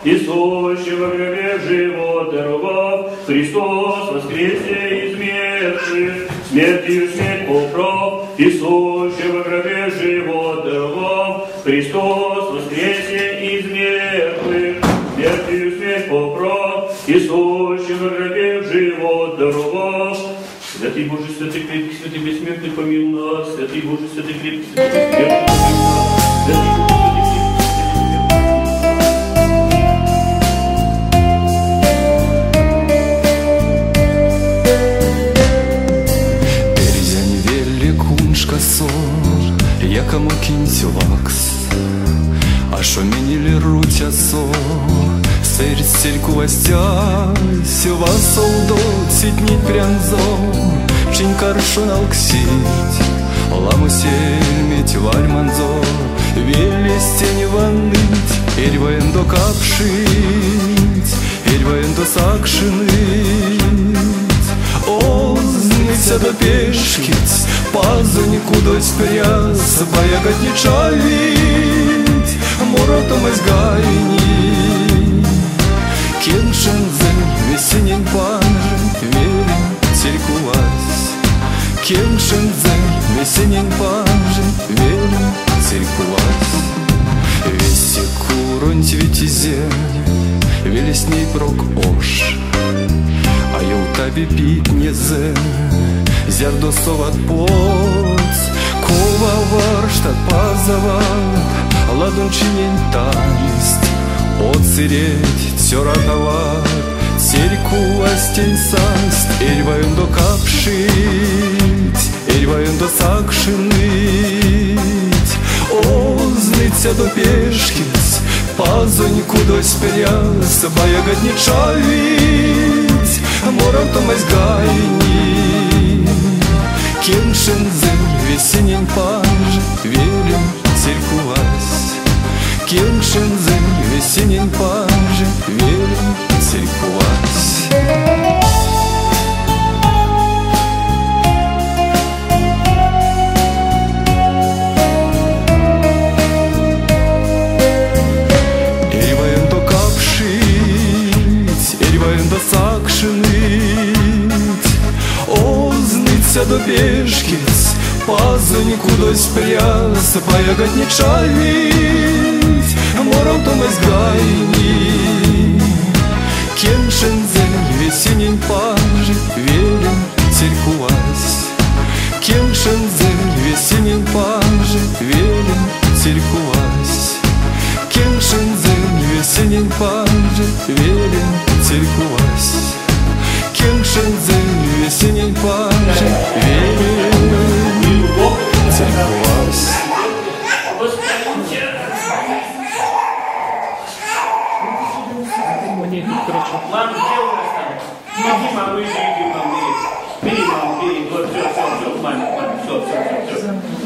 И сущего в гробе живот даровав, Христос воскресе из мертвых, смертью смерть поправ. И сущего в гробе живот даровав, Христос воскресе из мертвых, смертью смерть поправ. И сущего в гробе живот даровав. Святый Боже, святый крепкий, святый бессмертный, помилуй нас. Святый Боже, святый крепкий, святый бессмертный, помилуй нас. Святый Боже, Якому кінцю вакс, а що мені лірутясо, серць сількувастя, сіва солдот, сітніть прянзо, чинь каршунал ксить, ламу сельмить вальманзо, велестень ванныть, эрьваен до капшить, эрьваен до сакшиныть, озныться до пешкиц, пазоньку дось пряс, поягать не чавить, моротом из гайни. Кеншензен весенень панжен, верен церкувась. Кеншензен весенень панжен, верен церкувась. Весь куронь витязен, велесней прок ош, а я у табе пить не зен. Зярдосов от плоц, кова варштат позовал, ладун чинень танист, оцереть все раковат, церьку остень санст, эрьваем до капшить, эрьваем до сакшиныть, озныться до пешкиц, пазоньку дось перяс, боягать не чавить, моротом из гайни. Кеншензен весенень панжен, верен церкувась. Кеншензен весенень панжен, верен церкувась. Эрьваен до капшить, эрьваен до сакшиныть, озныться до пешкиц, пазоньку дось пряс, поягать не чавить, моротом из гайни. Кеншензен весенень панжен, верен церкувась. Кеншензен весенень панжен, верен церкувась. Кеншензен весенень панжен, верен церкувась. Кеншензен весенень панжен, верен церкувась. Ладно, где у нас там? Помоги, мамы, иди, мамы. Бери, маму, бери. Вот, все, маме, все.